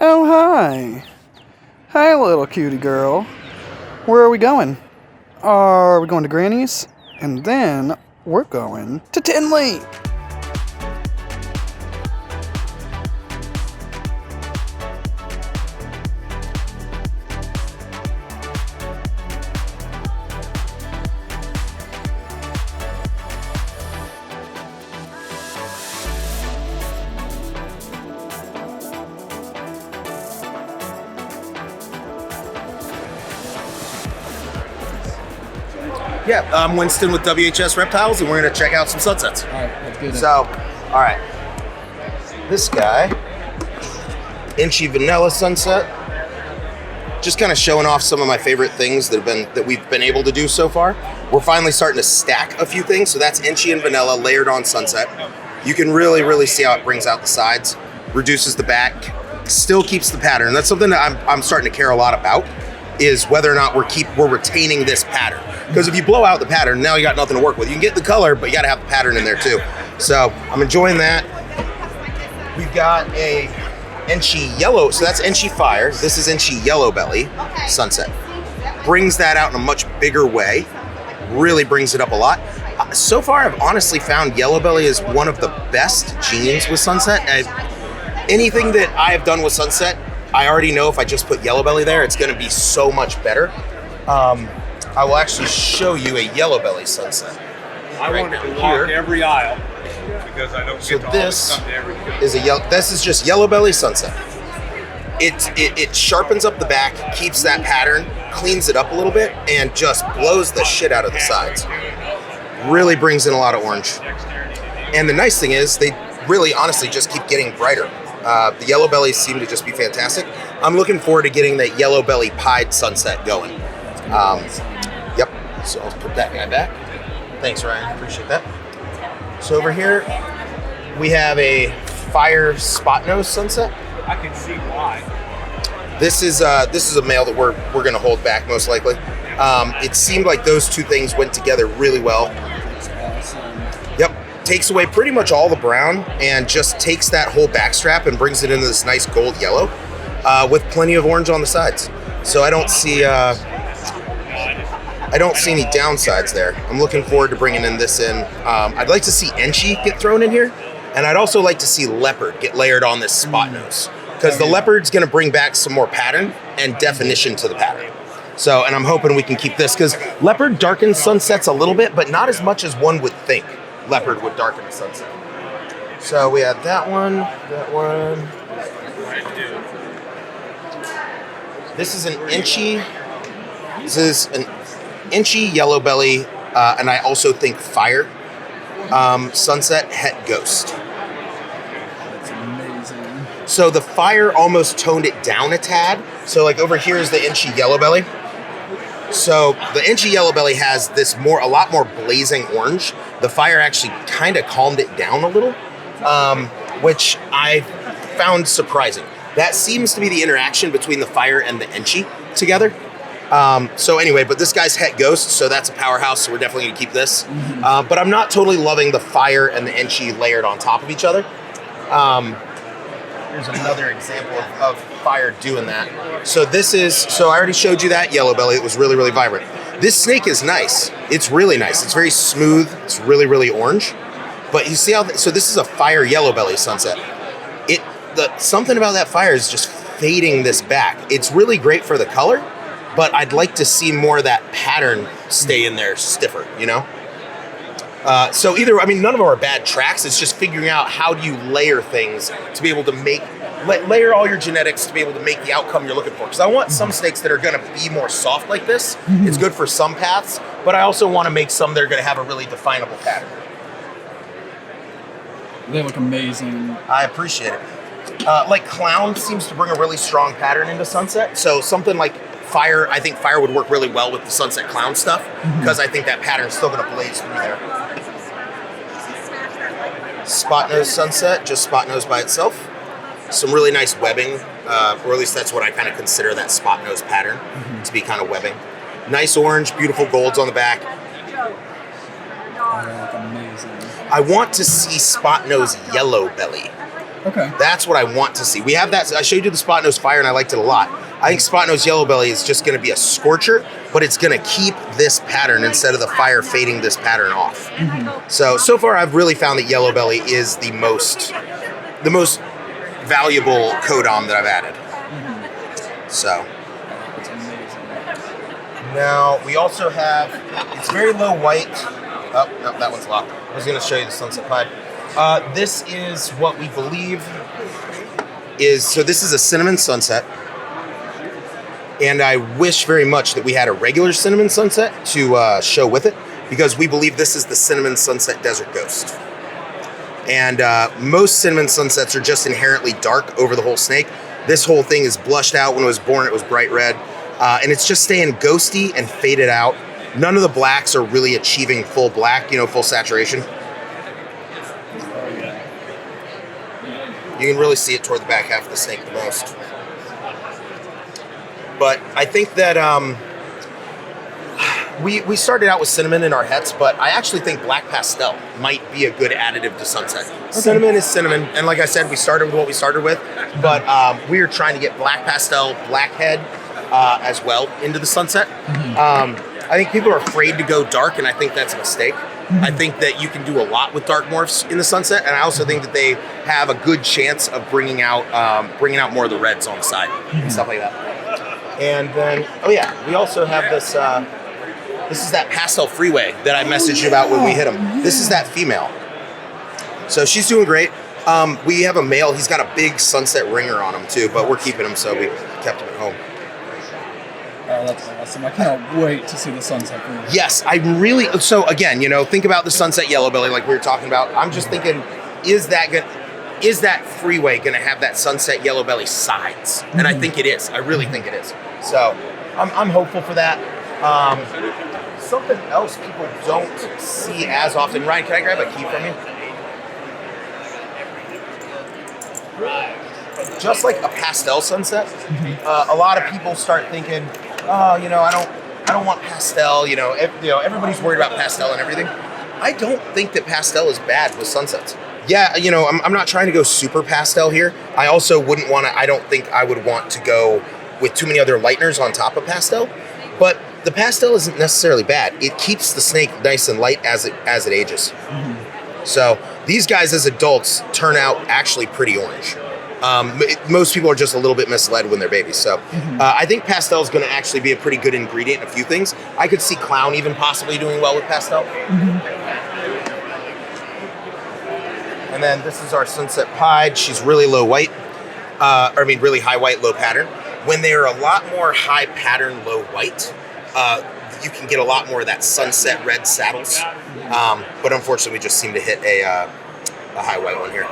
Oh, hi. Hi, little cutie girl. Where are we going? Are we going to Granny's? And then we're going to Tinley. Yeah, I'm Winston with WHS Reptiles, and we're going to check out some sunsets. All right, let's do that. So, all right. This guy, Inchy Vanilla Sunset. Just kind of showing off some of my favorite things that we've been able to do so far. We're finally starting to stack a few things. So that's Inchy and Vanilla layered on Sunset. You can really see how it brings out the sides, reduces the back, still keeps the pattern. That's something that I'm starting to care a lot about, is whether or not we're retaining this pattern. Because if you blow out the pattern, now you got nothing to work with. You can get the color, but you got to have the pattern in there too. So I'm enjoying that. We've got a Inchy Yellow, so that's Inchy Fire. This is Inchy Yellow Belly Sunset. Brings that out in a much bigger way. Really brings it up a lot. So far, I've honestly found Yellow Belly is one of the best genes with Sunset. Anything that I have done with Sunset, I already know if I just put Yellow Belly there, it's going to be so much better. I will actually show you a Yellow Belly Sunset. I wanted to walk every aisle because I don't So get to this always come to every this is just Yellow Belly Sunset. It sharpens up the back, keeps that pattern, cleans it up a little bit, and just blows the shit out of the sides. Really brings in a lot of orange. And the nice thing is they really honestly just keep getting brighter. The Yellow Bellies seem to just be fantastic. I'm looking forward to getting that Yellow Belly Pied Sunset going. Yep, so I'll put that guy back. Thanks, Ryan, appreciate that. So over here, we have a Fire Spot Nose Sunset. I can see why. This is a male that we're gonna hold back most likely. It seemed like those two things went together really well. Yep, takes away pretty much all the brown and just takes that whole back strap and brings it into this nice gold yellow with plenty of orange on the sides. So I don't see any downsides there. I'm looking forward to bringing this in. I'd like to see Inchy get thrown in here, and I'd also like to see Leopard get layered on this spot nose, because the Leopard's gonna bring back some more pattern and definition to the pattern. So, and I'm hoping we can keep this, because Leopard darkens sunsets a little bit, but not as much as one would think Leopard would darken a sunset. So we have that one. This is an Inchy. This is an Inchy Yellow Belly, and I also think Fire Sunset Het Ghost. That's amazing. So the Fire almost toned it down a tad. So like over here is the Inchy Yellow Belly. So the Inchy Yellow Belly has a lot more blazing orange. The Fire actually kind of calmed it down a little, which I found surprising. That seems to be the interaction between the Fire and the Inchy together. So anyway, but this guy's Het Ghost, so that's a powerhouse, so we're definitely gonna keep this. But I'm not totally loving the Fire and the Inchy layered on top of each other. Here's another example of Fire doing that. So I already showed you that Yellow Belly. It was really vibrant. This snake is nice. It's really nice. It's very smooth. It's really orange. But you see how, so this is a Fire Yellow Belly Sunset. Something about that Fire is just fading this back. It's really great for the color, but I'd like to see more of that pattern stay in there stiffer, you know? So none of them are bad tracks. It's just figuring out how do you layer things to be able to layer all your genetics to be able to make the outcome you're looking for. Because I want some snakes that are gonna be more soft like this. It's good for some paths, but I also wanna make some that are gonna have a really definable pattern. They look amazing. I appreciate it. Like Clown seems to bring a really strong pattern into Sunset. So something like Fire, I think Fire would work really well with the Sunset Clown stuff, because I think that pattern's still gonna blaze through there. Spot Nose Sunset, just Spot Nose by itself. Some really nice webbing, or at least that's what I kind of consider that Spot Nose pattern to be kind of webbing. Nice orange, beautiful golds on the back. They look amazing. I want to see Spot Nose Yellow Belly Okay. That's what I want to see. We have that. I showed you the spot nose fire, and I liked it a lot. I think spot nose yellow belly is just going to be a scorcher, but it's going to keep this pattern instead of the fire fading this pattern off. So far I've really found that yellow belly is the most valuable codom that I've added. So That's amazing. now we also have, it's very low white. Oh, no, that one's locked. I was going to show you the sunset pied. This is what we believe is, so this is a cinnamon sunset. And I wish very much that we had a regular cinnamon sunset to show with it, because we believe this is the cinnamon sunset desert ghost. And most cinnamon sunsets are just inherently dark over the whole snake. This whole thing is blushed out. When it was born, it was bright red. And it's just staying ghosty and faded out. None of the blacks are really achieving full black, full saturation. You can really see it toward the back half of the snake the most. But I think that we started out with cinnamon in our hets, but I actually think black pastel might be a good additive to sunset. Okay. Cinnamon is cinnamon, and like I said, we started with what we started with, but we are trying to get black pastel, blackhead as well into the sunset. I think people are afraid to go dark, and I think that's a mistake. I think that you can do a lot with dark morphs in the sunset, and I also think that they have a good chance of bringing out more of the reds on the side and stuff like that. And then, oh yeah, we also have this. This is that pastel freeway that I messaged you about when we hit him. This is that female. So she's doing great. We have a male. He's got a big sunset ringer on him too, but we're keeping him, so we kept him at home. Oh, that's awesome. I cannot wait to see the sunset freeway. Yes, I really. So again, think about the sunset yellow belly like we were talking about. I'm just thinking, is that freeway going to have that sunset yellow belly sides? And I think it is. I really think it is. So I'm hopeful for that. Something else people don't see as often. Ryan, can I grab a key from you? Just like a pastel sunset, a lot of people start thinking, oh, I don't want pastel. Everybody's worried about pastel and everything. I don't think that pastel is bad with sunsets. Yeah, I'm not trying to go super pastel here. I also wouldn't want to. I don't think I would want to go with too many other lighteners on top of pastel. But the pastel isn't necessarily bad. It keeps the snake nice and light as it ages. So these guys as adults turn out actually pretty orange. Most people are just a little bit misled when they're babies. So I think pastel is going to actually be a pretty good ingredient in a few things. I could see clown even possibly doing well with pastel. And then this is our sunset pied. She's really low white. Really high white, low pattern. When they are a lot more high pattern, low white, you can get a lot more of that sunset red saddles. But unfortunately, we just seem to hit a high white one here.